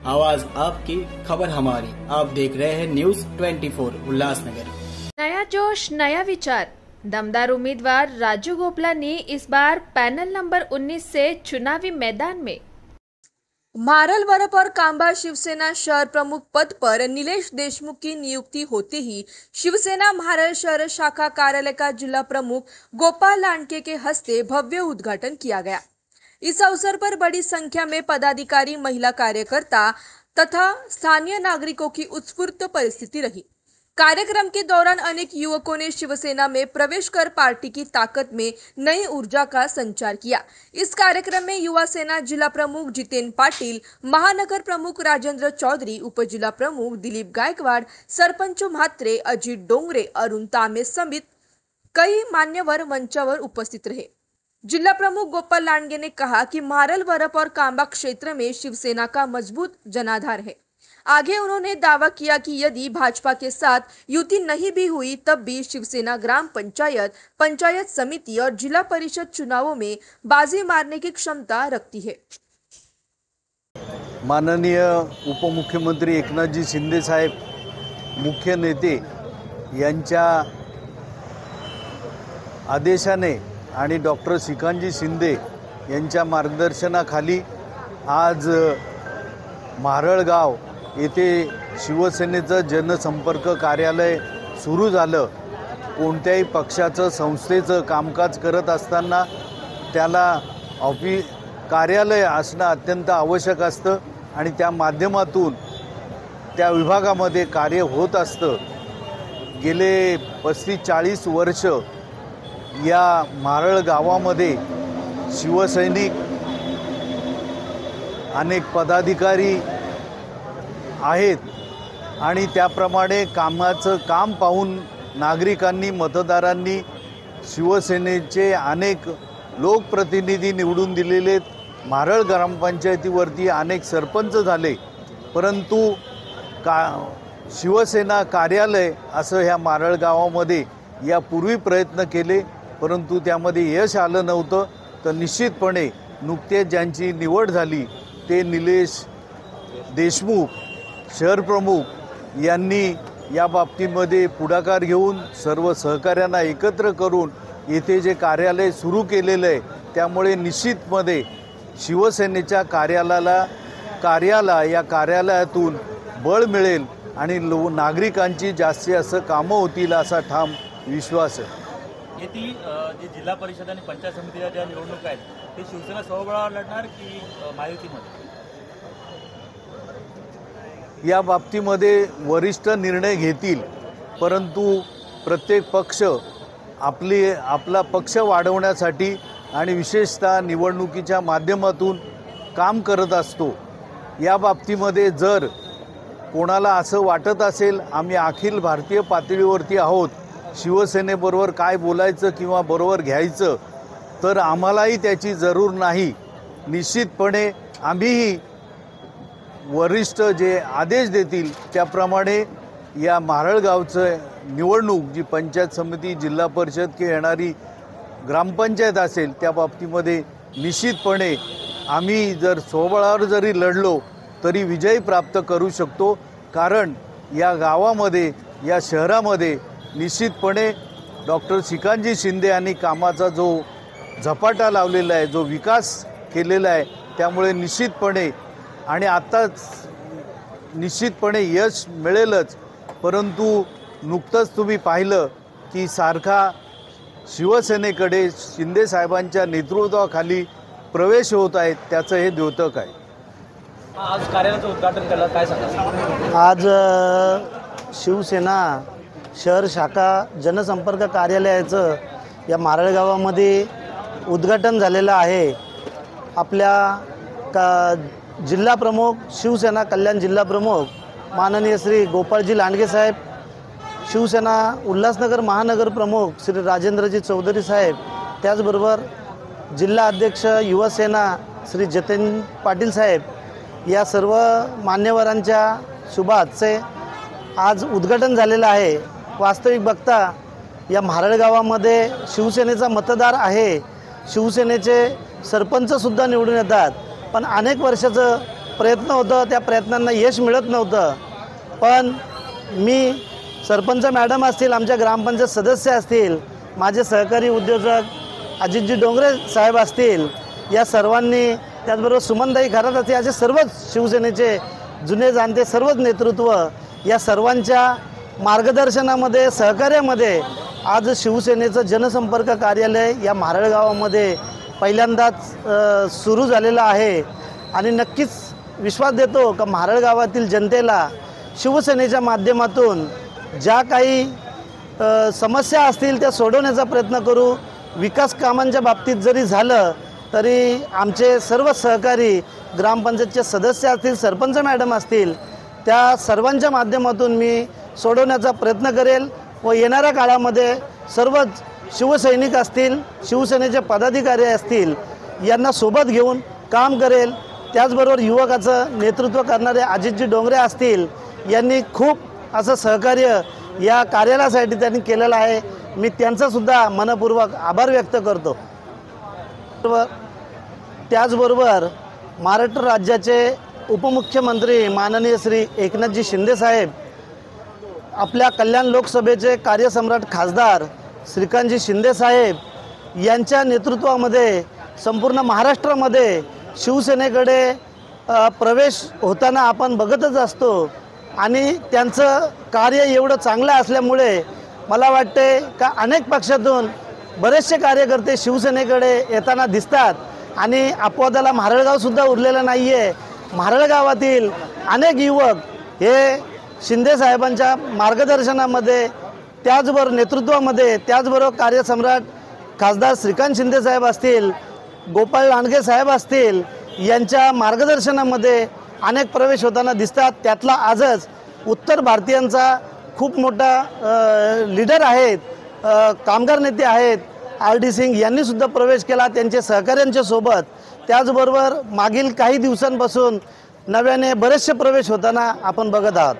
आवाज आपकी, खबर हमारी। आप देख रहे हैं न्यूज 24 उल्लासनगर। नया जोश, नया विचार। दमदार उम्मीदवार राजू गोपलानी इस बार पैनल नंबर 19 से चुनावी मैदान में। मारल बरप और कांबा शिवसेना शहर प्रमुख पद पर नीलेश देशमुख की नियुक्ति होते ही शिवसेना मारल शहर शाखा कार्यालय का जिला प्रमुख गोपाल लांडके के हस्ते भव्य उद्घाटन किया गया। इस अवसर पर बड़ी संख्या में पदाधिकारी, महिला कार्यकर्ता तथा स्थानीय नागरिकों की उत्स्फूर्त परिस्थिति रही। कार्यक्रम के दौरान अनेक युवकों ने शिवसेना में प्रवेश कर पार्टी की ताकत में नई ऊर्जा का संचार किया। इस कार्यक्रम में युवा सेना जिला प्रमुख जितेंद्र पाटिल, महानगर प्रमुख राजेंद्र चौधरी, उपजिला प्रमुख दिलीप गायकवाड़, सरपंच म्हात्रे, अजित डोंगरे, अरुण तामे समेत कई मान्यवर मंचावर उपस्थित रहे। जिला प्रमुख गोपाल लांडगे ने कहा कि मारल बरप और कांबा क्षेत्र में शिवसेना का मजबूत जनाधार है। आगे उन्होंने दावा किया कि यदि भाजपा के साथ युति नहीं भी हुई तब भी शिवसेना ग्राम पंचायत, पंचायत समिति और जिला परिषद चुनावों में बाजी मारने की क्षमता रखती है। माननीय उपमुख्यमंत्री एकनाथजी शिंदे साहेब, मुख्य नेते यांच्या आदेशाने आणि डॉक्टर श्रीकांतजी शिंदे यांच्या मार्गदर्शनाखाली आज मारळगाव येथे शिवसेनेचं जनसंपर्क कार्यालय सुरू झालं। कोणत्याही पक्षाचं, संस्थेचं कामकाज करत असताना त्याला कार्यालय असणं अत्यंत आवश्यक असतं आणि त्या माध्यमातून त्या विभागामध्ये कार्य होत असतं। गेले 35-40 वर्ष या मारळ गावामध्ये शिवसैनिक, अनेक पदाधिकारी आहेत आणि त्याप्रमाणे कामाचं काम पाहून नागरिकांनी, मतदारांनी शिवसेनेचे अनेक लोकप्रतिनिधी निवडून दिलेले। मारळ ग्रामपंचायतीवरती अनेक सरपंच झाले, परंतु शिवसेना कार्यालय असं ह्या मारळ गावामध्ये यापूर्वी प्रयत्न केले, परंतु त्यामध्ये यश आलं नव्हतं। तर निश्चितपणे नुकतेच ज्यांची निवड झाली ते नीलेश देशमुख शहर प्रमुख यांनी या बाबतीमध्ये पुढाकार घेऊन सर्व सहकार्यांना एकत्र करून येथे जे कार्यालय सुरू केलेलं आहे त्यामुळे निश्चितमध्ये शिवसेनेच्या कार्याला या कार्यालयातून बळ मिळेल आणि नागरिकांची जास्तीत जास्त कामं होतील असा ठाम विश्वास आहे। येथे जे जिल्हा परिषद आणि पंचायत समितीच्या ज्या निवडणुका आहेत ते शिवसेना स्वबळावर लढणार की महायुतीमध्ये? या बाबतीमध्ये वरिष्ठ निर्णय घेतील, परंतु प्रत्येक पक्ष आपला पक्ष वाढवण्यासाठी आणि विशेषतः निवडणुकीच्या माध्यमातून काम करत असतो। या बाबतीमध्ये जर कोणाला असं वाटत असेल आम्ही अखिल भारतीय पातळीवरती आहोत, शिवसेनेबरोबर काय बोलायचं किंवा बरोबर घ्यायचं, तर आम्हालाही त्याची जरूर नाही। निश्चितपणे आम्हीही वरिष्ठ जे आदेश देतील त्याप्रमाणे या मारळगावचं निवडणूक जी पंचायत समिती, जिल्हा परिषद की येणारी ग्रामपंचायत असेल त्या बाबतीमध्ये निश्चितपणे आम्ही जर स्वबळावर जरी लढलो तरी विजय प्राप्त करू शकतो। कारण या गावामध्ये, या शहरामध्ये निश्चितपणे डॉक्टर श्रीकांतजी शिंदे यांनी कामाचा जो झपाटा लावलेला आहे, जो विकास केलेला आहे, त्यामुळे निश्चितपणे आणि आत्ताच निश्चितपणे यश मिळेलच। परंतु नुकतंच तुम्ही पाहिलं की सारखा शिवसेनेकडे शिंदे साहेबांच्या नेतृत्वाखाली प्रवेश होत आहे, त्याचं हे द्योतक आहे। आज कार्यालयाचं उद्घाटन केलं, काय सांगा? आज शिवसेना शहर शाखा जनसंपर्क कार्यालयाचं या मारळ गावामध्ये उद्घाटन झालेलं आहे। आपल्या जिल्हा प्रमुख, शिवसेना कल्याण जिल्हा प्रमुख माननीय श्री गोपाळजी लांडगे साहेब, शिवसेना उल्हासनगर महानगर प्रमुख श्री राजेंद्रजी चौधरी साहेब, त्याचबरोबर जिल्हा अध्यक्ष युवा सेना श्री जितेंद्र पाटील साहेब, या सर्व मान्यवरांच्या शुभ हस्ते आज उद्घाटन झालेलं आहे। वास्तविक बघता या मारळ गावामध्ये शिवसेनेचा मतदार आहे, शिवसेनेचे सरपंचसुद्धा निवडून येतात, पण अनेक वर्षाचं प्रयत्न होतं त्या प्रयत्नांना यश मिळत नव्हतं. पण मी सरपंच मॅडम असतील, आमच्या ग्रामपंचायत सदस्य असतील, माझे सहकारी उद्योजक अजितजी डोंगरे साहेब असतील, या सर्वांनी, त्याचबरोबर सुमनताई खरात असतील, असे सर्वच शिवसेनेचे जुने जाणते सर्वच नेतृत्व या सर्वांच्या मार्गदर्शनामध्ये सहकार्यामध्ये आज शिवसेनेचं जनसंपर्क कार्यालय या म्हारळ गावामध्ये पहिल्यांदाच सुरू झालेलं आहे. आणि नक्कीच विश्वास देतो का म्हारळ गावातील जनतेला शिवसेनेच्या माध्यमातून ज्या काही समस्या असतील त्या सोडवण्याचा प्रयत्न करू. विकास कामांच्या बाबतीत जरी झालं तरी आमचे सर्व सहकारी ग्रामपंचायतचे सदस्य असतील, सरपंच मॅडम असतील, त्या सर्वांच्या माध्यमातून मी सोडवण्याचा प्रयत्न करेल व येणाऱ्या काळामध्ये सर्वच शिवसैनिक असतील, शिवसेनेचे पदाधिकारी असतील, यांना सोबत घेऊन काम करेल. त्याचबरोबर युवकाचं नेतृत्व करणारे अजितजी डोंगरे असतील, यांनी खूप असं सहकार्य या कार्यालयासाठी त्यांनी केलेलं आहे. मी त्यांचासुद्धा मनपूर्वक आभार व्यक्त करतो. त्याचबरोबर महाराष्ट्र राज्याचे उपमुख्यमंत्री माननीय श्री एकनाथजी शिंदे साहेब, आपल्या कल्याण लोकसभेचे कार्यसम्राट खासदार श्रीकांतजी शिंदे साहेब यांच्या नेतृत्वामध्ये संपूर्ण महाराष्ट्रामध्ये शिवसेनेकडे प्रवेश होताना आपण बघतच असतो. आणि त्यांचं कार्य एवढं चांगलं असल्यामुळे मला वाटते का अनेक पक्षातून बरेचसे कार्यकर्ते शिवसेनेकडे येताना दिसतात. आणि अपवादाला म्हारळगावसुद्धा उरलेलं नाही आहे. म्हारळ गावातील अनेक युवक हे शिंदे साहेबांच्या मार्गदर्शनामध्ये, त्याचबरोबर नेतृत्वामध्ये, त्याचबरोबर कार्यसम्राट खासदार श्रीकांत शिंदे साहेब असतील, गोपाळ लांडगे साहेब असतील, यांच्या मार्गदर्शनामध्ये अनेक प्रवेश होताना दिसतात. त्यातला आजच उत्तर भारतीयांचा खूप मोठा लीडर आहेत, कामगार नेते आहेत, RD सिंग यांनीसुद्धा प्रवेश केला त्यांचे सहकाऱ्यांच्या सोबत. त्याचबरोबर मागील काही दिवसांपासून नव्याने बरेचसे प्रवेश होताना आपण बघत आहात.